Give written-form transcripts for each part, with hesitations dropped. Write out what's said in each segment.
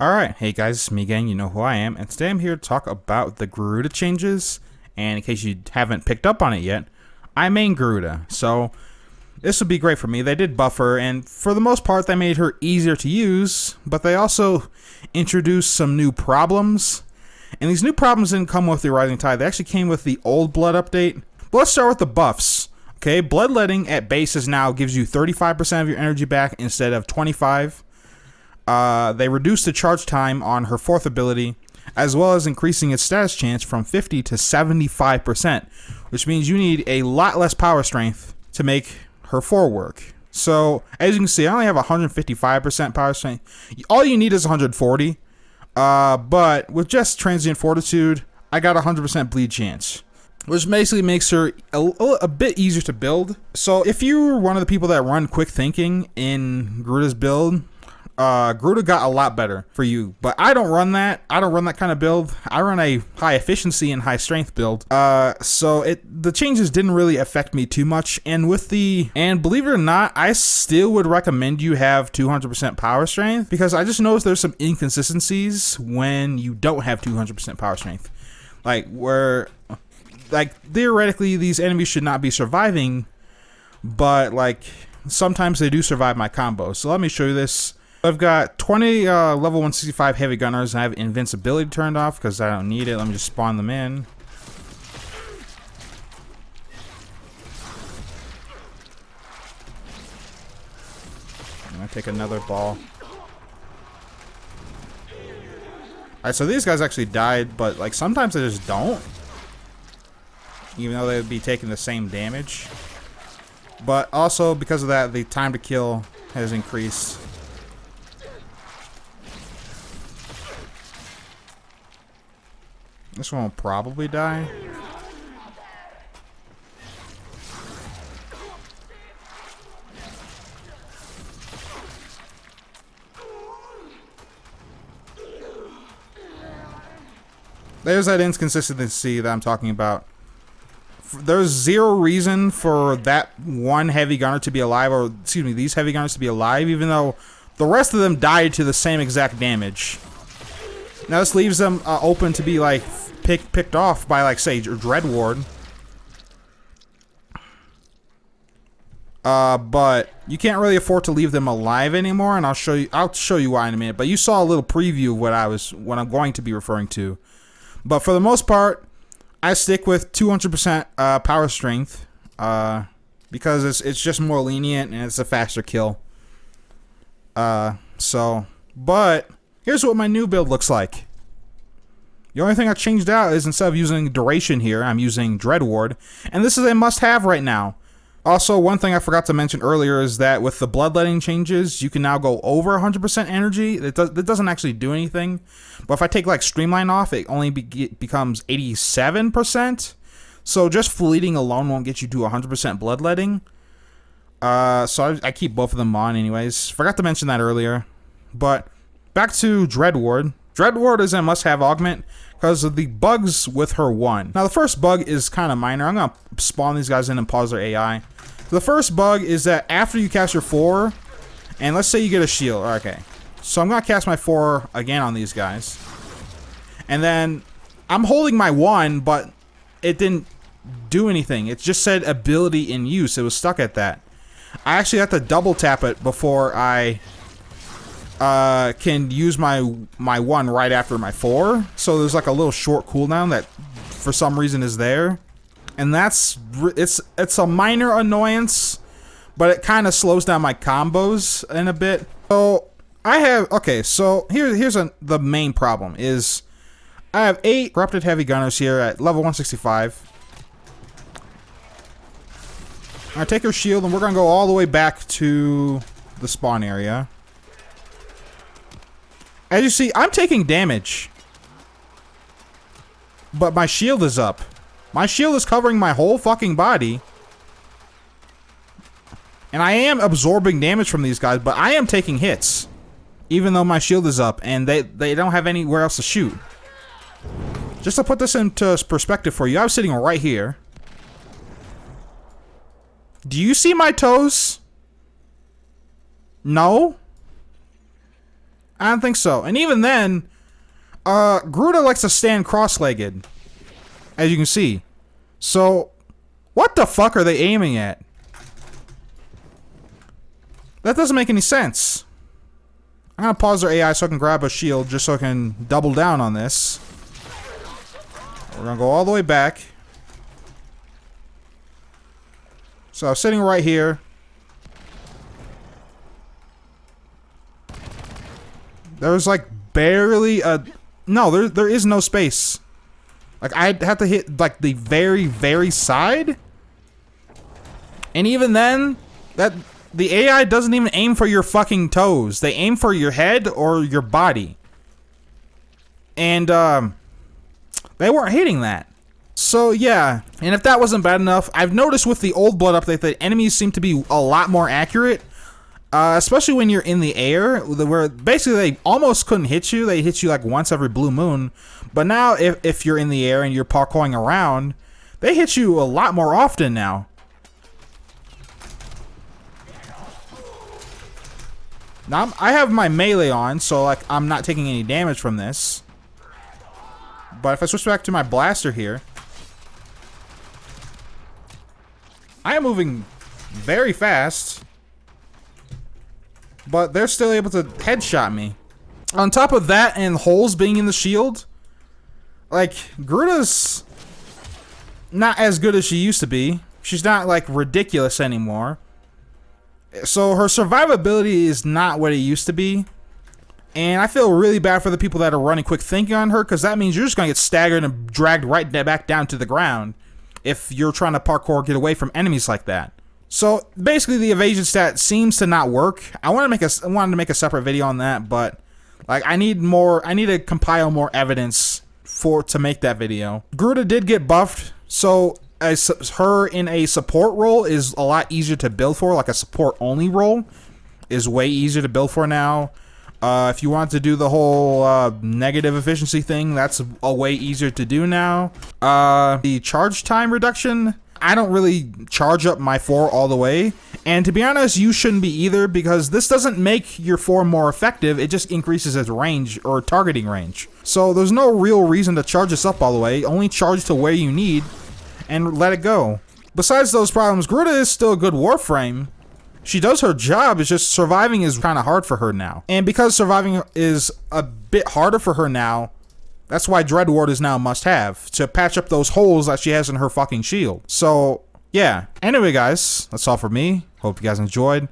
Alright, hey guys, it's me gang, you know who I am, and today I'm here to talk about the Garuda changes, and in case you haven't picked up on it yet, I main Garuda, so this would be great for me. They did buff her, and for the most part they made her easier to use, but they also introduced some new problems, and these new problems didn't come with the Rising Tide, they actually came with the Old Blood update. But let's start with the buffs. Okay, Bloodletting at bases now gives you 35% of your energy back instead of 25%. They reduced the charge time on her fourth ability, as well as increasing its status chance from 50 to 75%, which means you need a lot less power strength to make her 4 work. So, as you can see, I only have 155% power strength. All you need is 140, but with just Transient Fortitude, I got 100% bleed chance, which basically makes her a bit easier to build. So if you're one of the people that run quick thinking in Garuda's build, Garuda got a lot better for you, but I don't run that. I don't run that kind of build. I run a high efficiency and high strength build. So the changes didn't really affect me too much. And believe it or not, I still would recommend you have 200% power strength, because I just noticed there's some inconsistencies when you don't have 200% power strength. Like theoretically these enemies should not be surviving, but like sometimes they do survive my combos. So let me show you this. I've got 20 level 165 heavy gunners, and I have invincibility turned off because I don't need it. Let me just spawn them in. I'm gonna take another ball. Alright, so these guys actually died, but like sometimes they just don't, even though they would be taking the same damage. But also because of that, the time to kill has increased. This one will probably die. There's that inconsistency that I'm talking about. There's zero reason for that one heavy gunner to be alive, or excuse me, these heavy gunners to be alive, even though the rest of them died to the same exact damage. Now this leaves them open to be like picked off by, like, say, Dread Ward. But you can't really afford to leave them alive anymore, and I'll show you why in a minute. But you saw a little preview of what I'm going to be referring to. But for the most part, I stick with 200% power strength, because it's just more lenient and it's a faster kill. But here's what my new build looks like. The only thing I changed out is instead of using duration here, I'm using Dread Ward, and this is a must-have right now. Also, one thing I forgot to mention earlier is that with the bloodletting changes, you can now go over 100% energy. It doesn't actually do anything, but if I take like Streamline off, it only becomes 87%. So just fleeting alone won't get you to 100% bloodletting. So I keep both of them on anyways. Forgot to mention that earlier. But back to Dread Ward. Dread Ward is a must-have augment because of the bugs with her one. Now the first bug is kind of minor. I'm going to spawn these guys in and pause their AI. The first bug is that after you cast your 4, and let's say you get a shield. Okay, so I'm going to cast my 4 again on these guys. And then I'm holding my 1, but it didn't do anything. It just said ability in use. It was stuck at that. I actually have to double tap it before I can use my 1 right after my 4, so there's like a little short cooldown that for some reason is there, and it's a minor annoyance, but it kind of slows down my combos in a bit. So so here's the main problem is I have 8 corrupted heavy gunners here at level 165. I take her shield and we're gonna go all the way back to the spawn area. As you see, I'm taking damage, but my shield is up. My shield is covering my whole fucking body, and I am absorbing damage from these guys, but I am taking hits, even though my shield is up, and they don't have anywhere else to shoot. Just to put this into perspective for you, I was sitting right here. Do you see my toes? No? I don't think so. And even then, Garuda likes to stand cross-legged, as you can see. So, what the fuck are they aiming at? That doesn't make any sense. I'm gonna pause their AI so I can grab a shield, just so I can double down on this. We're gonna go all the way back. So, sitting right here. There's like barely a... No, there is no space. Like, I'd have to hit like the very, very side. And even then, the AI doesn't even aim for your fucking toes. They aim for your head or your body. And they weren't hitting that. So yeah, and if that wasn't bad enough, I've noticed with the Old Blood update that enemies seem to be a lot more accurate. Especially when you're in the air, where basically they almost couldn't hit you. They hit you like once every blue moon. But now, if you're in the air and you're parkouring around, they hit you a lot more often now. Now, I have my melee on, so like I'm not taking any damage from this. But if I switch back to my blaster here, I am moving very fast. But they're still able to headshot me. On top of that and holes being in the shield, like, Garuda's not as good as she used to be. She's not, like, ridiculous anymore. So her survivability is not what it used to be. And I feel really bad for the people that are running quick thinking on her, because that means you're just going to get staggered and dragged right back down to the ground if you're trying to parkour get away from enemies like that. So basically, the evasion stat seems to not work. I wanted to make a separate video on that, but like I need to compile more evidence to make that video. Garuda did get buffed, so her in a support role is a lot easier to build for. Like a support only role is way easier to build for now. If you want to do the whole negative efficiency thing, that's a way easier to do now. The charge time reduction, I don't really charge up my 4 all the way. And to be honest, you shouldn't be either, because this doesn't make your 4 more effective. It just increases its range or targeting range. So there's no real reason to charge this up all the way. Only charge to where you need and let it go. Besides those problems, Garuda is still a good Warframe. She does her job, it's just surviving is kind of hard for her now. And because surviving is a bit harder for her now, that's why Dread Ward is now a must-have, to patch up those holes that she has in her fucking shield. So, yeah. Anyway, guys, that's all for me. Hope you guys enjoyed.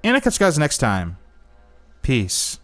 And I'll catch you guys next time. Peace.